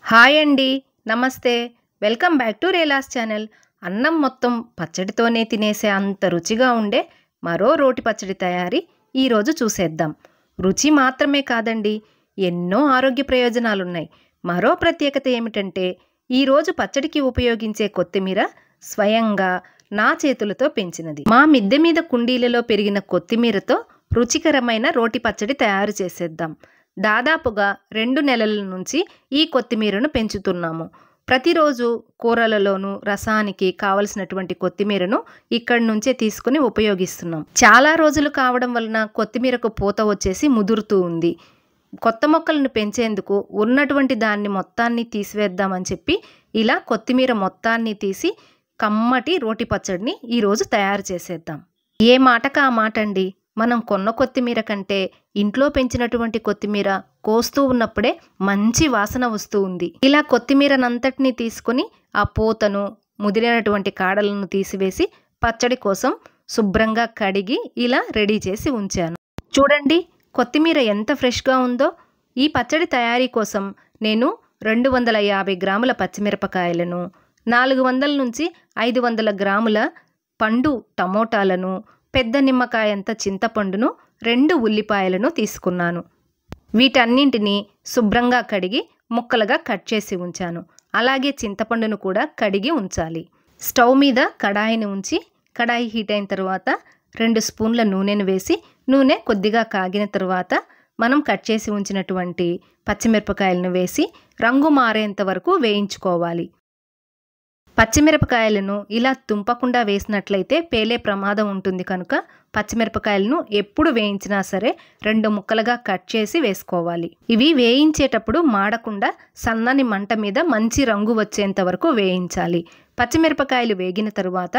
Hi అండి. నమస్తే. Welcome back to రేలాస్ ఛానల్. అన్నం మొత్తం పచ్చడితోనే తినేసే అంత రుచిగా ఉండే మరో రోటి పచ్చడి తయారీ ఈరోజు చూసేద్దాం. రుచి మాత్రమే కాదండి, ఎన్నో ఆరోగ్య ప్రయోజనాలున్నాయి. మరో ప్రత్యేకత ఏమిటంటే, ఈరోజు పచ్చడికి ఉపయోగించే కొత్తిమీర స్వయంగా నా చేతులతో పెంచినది. మా మిద్దె మీద కుండీలలో పెరిగిన కొత్తిమీరతో రుచికరమైన రోటి పచ్చడి తయారు చేసేద్దాం. దాదాపుగా 2 నెలల నుంచి ఈ కొత్తిమీరను పెంచుతున్నాము. ప్రతిరోజు కూరలలోనూ రసానికి కావలసినటువంటి కొత్తిమీరను ఇక్కడి నుంచే తీసుకుని ఉపయోగిస్తున్నాం. చాలా రోజులు కావడం వలన కొత్తిమీరకు పూత వచ్చేసి ముదురుతూ ఉంది. కొత్త మొక్కలను పెంచేందుకు ఉన్నటువంటి దాన్ని మొత్తాన్ని తీసివేద్దామని చెప్పి ఇలా కొత్తిమీర మొత్తాన్ని తీసి కమ్మటి రోటి పచ్చడిని ఈరోజు తయారు చేసేద్దాం. ఏ మాటకా ఆ మాట అండి. మనం కొన్న కొత్తిమీర కంటే ఇంట్లో పెంచినటువంటి కొత్తిమీర కోస్తూ ఉన్నప్పుడే మంచి వాసన వస్తూ ఉంది. ఇలా కొత్తిమీరనంతటినీ తీసుకొని ఆ పూతను, ముదిరినటువంటి కాడలను తీసివేసి పచ్చడి కోసం శుభ్రంగా కడిగి ఇలా రెడీ చేసి ఉంచాను. చూడండి, కొత్తిమీర ఎంత ఫ్రెష్గా ఉందో. ఈ పచ్చడి తయారీ కోసం నేను 250 గ్రాముల పచ్చిమిరపకాయలను, 400 నుంచి 500 గ్రాముల పండు టమోటాలను, పెద్ద నిమ్మకాయంత చింతపండును, 2 ఉల్లిపాయలను తీసుకున్నాను. వీటన్నింటినీ శుభ్రంగా కడిగి ముక్కలుగా కట్ చేసి ఉంచాను. అలాగే చింతపండును కూడా కడిగి ఉంచాలి. స్టవ్ మీద కడాయిని ఉంచి కడాయి హీట్ అయిన తర్వాత 2 స్పూన్ల నూనెను వేసి నూనె కొద్దిగా కాగిన తర్వాత మనం కట్ చేసి ఉంచినటువంటి పచ్చిమిరపకాయలను వేసి రంగు మారేంత వరకు వేయించుకోవాలి. పచ్చిమిరపకాయలను ఇలా తుంపకుండా వేసినట్లయితే పేలే ప్రమాదం ఉంటుంది కనుక పచ్చిమిరపకాయలను ఎప్పుడు వేయించినా సరే 2 ముక్కలుగా కట్ చేసి వేసుకోవాలి. ఇవి వేయించేటప్పుడు మాడకుండా సన్నని మంట మీద మంచి రంగు వచ్చేంత వరకు వేయించాలి. పచ్చిమిరపకాయలు వేగిన తరువాత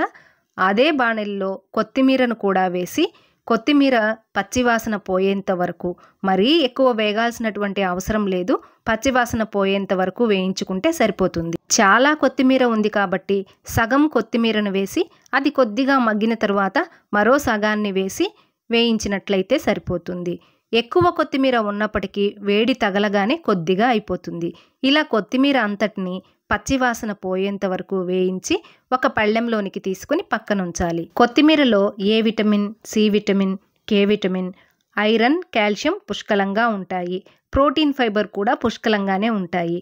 అదే బాణలిలో కొత్తిమీరను కూడా వేసి కొత్తిమీర పచ్చివాసన పోయేంత వరకు, మరీ ఎక్కువ వేగాల్సినటువంటి అవసరం లేదు, పచ్చివాసన పోయేంత వరకు వేయించుకుంటే సరిపోతుంది. చాలా కొత్తిమీర ఉంది కాబట్టి సగం కొత్తిమీరను వేసి అది కొద్దిగా మగ్గిన తర్వాత మరో సగాన్ని వేసి వేయించినట్లయితే సరిపోతుంది. ఎక్కువ కొత్తిమీర ఉన్నప్పటికీ వేడి తగలగానే కొద్దిగా అయిపోతుంది. ఇలా కొత్తిమీర అంతటిని పచ్చివాసన పోయేంత వరకు వేయించి ఒక పళ్ళెంలోనికి తీసుకుని పక్కనుంచాలి. కొత్తిమీరలో A vitamin, C vitamin, K vitamin, iron, calcium పుష్కలంగా ఉంటాయి. ప్రోటీన్, ఫైబర్ కూడా పుష్కలంగానే ఉంటాయి.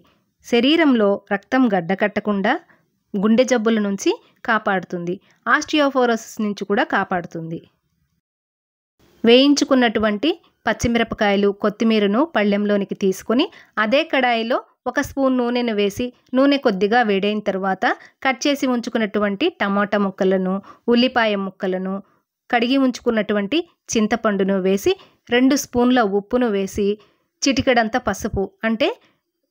శరీరంలో రక్తం గడ్డకట్టకుండా గుండె జబ్బుల నుంచి కాపాడుతుంది. ఆస్టియోపోరోసిస్ నుంచి కూడా కాపాడుతుంది. వేయించుకున్నటువంటి పచ్చిమిరపకాయలు, కొత్తిమీరను పళ్ళెంలోనికి తీసుకొని అదే కడాయిలో 1 స్పూన్ నూనెను వేసి నూనె కొద్దిగా వేడైన తర్వాత కట్ చేసి ఉంచుకున్నటువంటి టమాటా ముక్కలను, ఉల్లిపాయ ముక్కలను, కడిగి ఉంచుకున్నటువంటి చింతపండును వేసి 2 స్పూన్ల ఉప్పును వేసి చిటికెడంత పసుపు, అంటే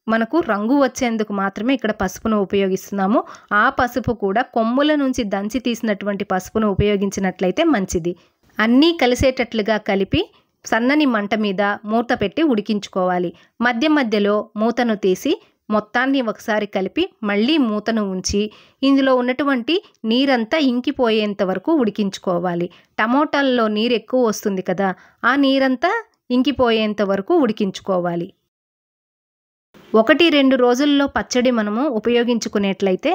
మనకు రంగు వచ్చేందుకు మాత్రమే ఇక్కడ పసుపును ఉపయోగిస్తున్నాము. ఆ పసుపు కూడా కొమ్ముల నుంచి దంచి తీసినటువంటి పసుపును ఉపయోగించినట్లయితే మంచిది. అన్నీ కలిసేటట్లుగా కలిపి సన్నని మంట మీద మూత పెట్టి ఉడికించుకోవాలి. మధ్య మధ్యలో మూతను తీసి మొత్తాన్ని ఒకసారి కలిపి మళ్ళీ మూతను ఉంచి ఇందులో ఉన్నటువంటి నీరంతా ఇంకిపోయేంత వరకు ఉడికించుకోవాలి. టమోటాల్లో నీరు ఎక్కువ వస్తుంది కదా, ఆ నీరంతా ఇంకిపోయేంత వరకు ఉడికించుకోవాలి. 1-2 రోజుల్లో పచ్చడి మనము ఉపయోగించుకునేట్లయితే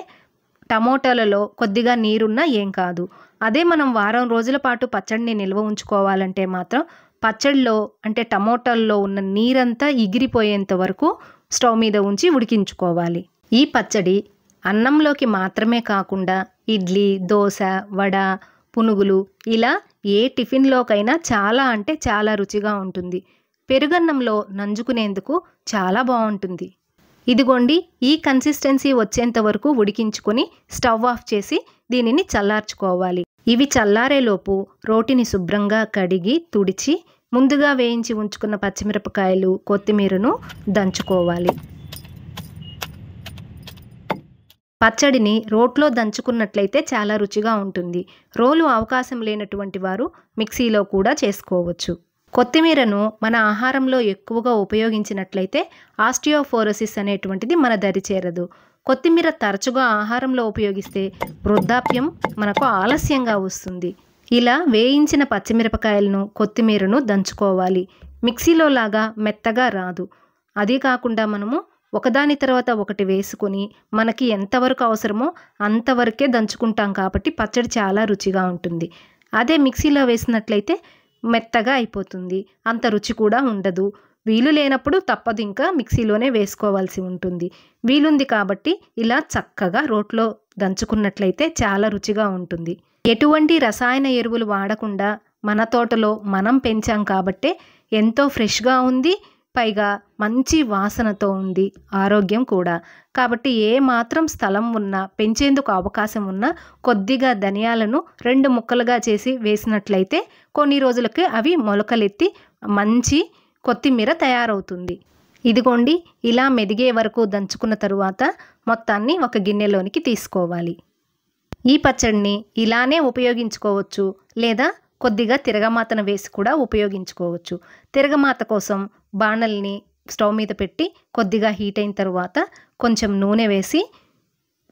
టమోటాలలో కొద్దిగా నీరున్నా ఏం కాదు. అదే మనం వారం రోజుల పాటు పచ్చడిని నిల్వ ఉంచుకోవాలంటే మాత్రం పచ్చడిలో, అంటే టమోటాల్లో ఉన్న నీరంతా ఎగిరిపోయేంత వరకు స్టవ్ మీద ఉంచి ఉడికించుకోవాలి. ఈ పచ్చడి అన్నంలోకి మాత్రమే కాకుండా ఇడ్లీ, దోశ, వడ, పునుగులు ఇలా ఏ టిఫిన్లోకైనా చాలా అంటే చాలా రుచిగా ఉంటుంది. పెరుగన్నంలో నంజుకునేందుకు చాలా బాగుంటుంది. ఇదిగోండి, ఈ కన్సిస్టెన్సీ వచ్చేంత వరకు ఉడికించుకొని స్టవ్ ఆఫ్ చేసి దీనిని చల్లార్చుకోవాలి. ఇవి చల్లారేలోపు రోటిని శుభ్రంగా కడిగి తుడిచి ముందుగా వేయించి ఉంచుకున్న పచ్చిమిరపకాయలు, కొత్తిమీరను దంచుకోవాలి. పచ్చడిని రోట్లో దంచుకున్నట్లయితే చాలా రుచిగా ఉంటుంది. రోలు అవకాశం లేనటువంటి వారు మిక్సీలో కూడా చేసుకోవచ్చు. కొత్తిమీరను మన ఆహారంలో ఎక్కువగా ఉపయోగించినట్లయితే ఆస్టియోపోరోసిస్ అనేటువంటిది మన దరి చేరదు. కొత్తిమీర తరచుగా ఆహారంలో ఉపయోగిస్తే వృద్ధాప్యం మనకు ఆలస్యంగా వస్తుంది. ఇలా వేయించిన పచ్చిమిరపకాయలను, కొత్తిమీరను దంచుకోవాలి. మిక్సీలో లాగా మెత్తగా రాదు. అదే కాకుండా మనము ఒకదాని తర్వాత ఒకటి వేసుకొని మనకి ఎంతవరకు అవసరమో అంతవరకే దంచుకుంటాం కాబట్టి పచ్చడి చాలా రుచిగా ఉంటుంది. అదే మిక్సీలో వేసినట్లయితే మెత్తగా అయిపోతుంది, అంత రుచి కూడా ఉండదు. వీలు లేనప్పుడు తప్పదు, ఇంకా మిక్సీలోనే వేసుకోవాల్సి ఉంటుంది. వీలుంది కాబట్టి ఇలా చక్కగా రోట్లో దంచుకున్నట్లయితే చాలా రుచిగా ఉంటుంది. ఎటువంటి రసాయన ఎరువులు వాడకుండా మన తోటలో మనం పెంచాం కాబట్టే ఎంతో ఫ్రెష్గా ఉంది, పైగా మంచి వాసనతో ఉంది, ఆరోగ్యం కూడా. కాబట్టి ఏ మాత్రం స్థలం ఉన్నా, పెంచేందుకు అవకాశం ఉన్నా కొద్దిగా ధనియాలను 2 ముక్కలుగా చేసి వేసినట్లయితే కొన్ని రోజులకి అవి మొలకలెత్తి మంచి కొత్తిమీర తయారవుతుంది. ఇదిగోండి, ఇలా మెదిగే వరకు దంచుకున్న తరువాత మొత్తాన్ని ఒక గిన్నెలోనికి తీసుకోవాలి. ఈ పచ్చడిని ఇలానే ఉపయోగించుకోవచ్చు, లేదా కొద్దిగా తిరగమాతను వేసి కూడా ఉపయోగించుకోవచ్చు. తిరగమాత కోసం బాణల్ని స్టవ్ మీద పెట్టి కొద్దిగా హీట్ అయిన తర్వాత కొంచెం నూనె వేసి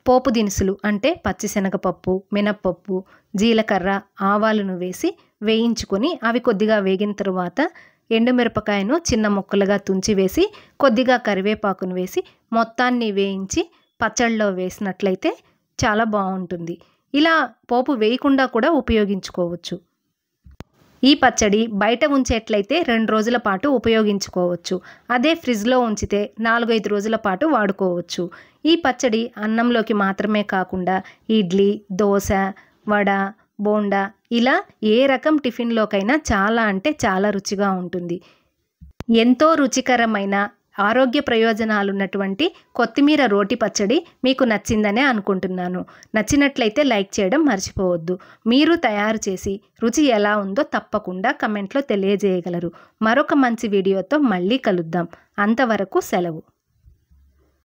పోపు దినుసులు అంటే పచ్చిశనగపప్పు, మినప్పప్పు, జీలకర్ర, ఆవాలను వేసి వేయించుకొని అవి కొద్దిగా వేగిన తరువాత ఎండుమిరపకాయను చిన్న ముక్కలుగా తుంచి వేసి కొద్దిగా కరివేపాకును వేసి మొత్తాన్ని వేయించి పచ్చళ్ళలో వేసినట్లయితే చాలా బాగుంటుంది. ఇలా పోపు వేయకుండా కూడా ఉపయోగించుకోవచ్చు. ఈ పచ్చడి బయట ఉంచేట్లయితే 2 రోజుల పాటు ఉపయోగించుకోవచ్చు. అదే ఫ్రిడ్జ్లో ఉంచితే 4-5 రోజుల పాటు వాడుకోవచ్చు. ఈ పచ్చడి అన్నంలోకి మాత్రమే కాకుండా ఇడ్లీ, దోశ, వడ, బోండా ఇలా ఏ రకం టిఫిన్లోకైనా చాలా అంటే చాలా రుచిగా ఉంటుంది. ఎంతో రుచికరమైన ఆరోగ్య ప్రయోజనాలున్నటువంటి కొత్తిమీర రోటి పచ్చడి మీకు నచ్చిందనే అనుకుంటున్నాను. నచ్చినట్లయితే లైక్ చేయడం మర్చిపోవద్దు. మీరు తయారు చేసి రుచి ఎలా ఉందో తప్పకుండా కమెంట్లో తెలియజేయగలరు. మరొక మంచి వీడియోతో మళ్ళీ కలుద్దాం. అంతవరకు సెలవు.